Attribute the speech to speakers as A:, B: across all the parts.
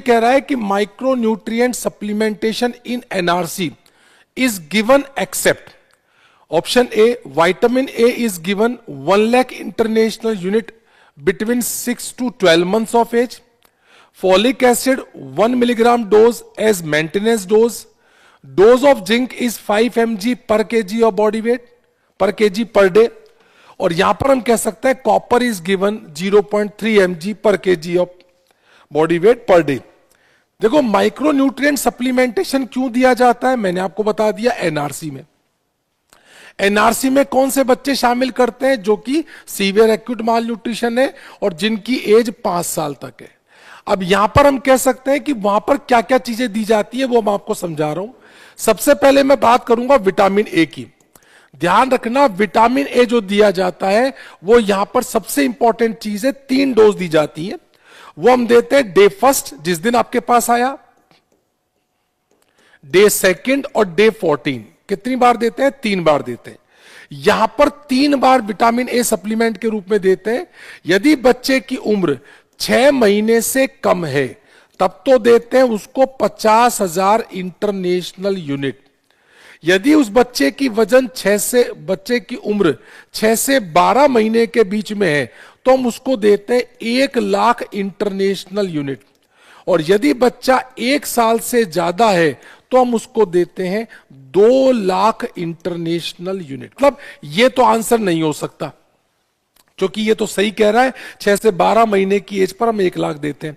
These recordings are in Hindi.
A: कह रहा है कि micronutrient supplementation in NRC is given except option A vitamin A is given 1 lakh international unit between 6 to 12 months of age. Folic acid 1 milligram dose as maintenance dose. Dose of zinc is 5 mg per kg of body weight per kg per day. और यहां पर हम कह सकते हैं copper is given 0.3 mg per kg of body weight per day. देखो माइक्रोन्यूट्रिएंट सप्लीमेंटेशन क्यों दिया जाता है, मैंने आपको बता दिया एनआरसी में। एनआरसी में कौन से बच्चे शामिल करते हैं, जो कि सीवियर एक्यूट माल न्यूट्रिशन है और जिनकी एज 5 साल तक है। अब यहां पर हम कह सकते हैं कि वहां पर क्या क्या चीजें दी जाती है वो मैं आपको समझा रहा हूं। सबसे पहले मैं बात करूंगा विटामिन ए की। ध्यान रखना विटामिन ए जो दिया जाता है वो यहां पर सबसे इंपॉर्टेंट चीज है, 3 डोज दी जाती है। वो हम देते हैं डे फर्स्ट जिस दिन आपके पास आया, डे सेकंड और डे 14। कितनी बार देते हैं, 3 बार देते हैं। यहां पर 3 बार विटामिन ए सप्लीमेंट के रूप में देते हैं। यदि बच्चे की उम्र 6 महीने से कम है तब तो देते हैं उसको 50,000 इंटरनेशनल यूनिट। यदि उस बच्चे की वजन बच्चे की उम्र 6 से 12 महीने के बीच में है तो हम उसको देते हैं 1 लाख इंटरनेशनल यूनिट। और यदि बच्चा 1 साल से ज्यादा है तो हम उसको देते हैं 2 लाख इंटरनेशनल यूनिट। मतलब ये तो आंसर नहीं हो सकता, क्योंकि ये तो सही कह रहा है 6 से 12 महीने की एज पर हम 1 लाख देते हैं।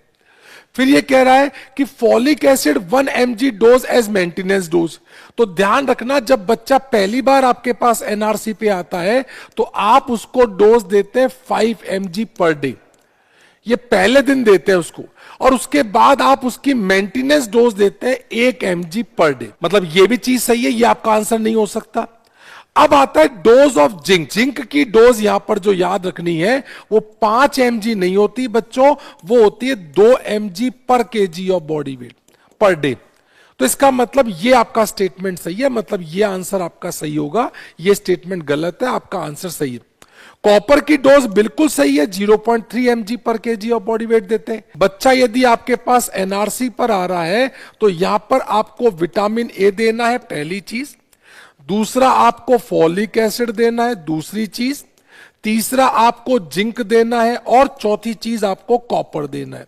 A: फिर ये कह रहा है कि folic acid 1 mg dose as maintenance dose. तो ध्यान रखना जब बच्चा पहली बार आपके पास एनआरसी पे आता है तो आप उसको डोज देते हैं 5 mg पर डे, ये पहले दिन देते हैं उसको। और उसके बाद आप उसकी मेंटेनेंस डोज देते हैं 1 mg पर डे। मतलब ये भी चीज सही है, ये आपका आंसर नहीं हो सकता। अब आता है डोज ऑफ जिंक। जिंक की डोज यहां पर जो याद रखनी है वो 5 mg नहीं होती बच्चों, वो होती है 2 mg पर kg of body weight per day. तो इसका मतलब ये आपका स्टेटमेंट सही है, मतलब ये आंसर आपका सही होगा, ये स्टेटमेंट गलत है, आपका आंसर सही है। कॉपर की डोज बिल्कुल सही है, 0.3 mg पर kg ऑफ बॉडी वेट देते हैं। बच्चा यदि आपके पास एनआरसी पर आ रहा है तो यहां पर आपको विटामिन ए देना है, पहली चीज। दूसरा आपको फॉलिक एसिड देना है, दूसरी चीज। तीसरा आपको जिंक देना है और चौथी चीज आपको कॉपर देना है।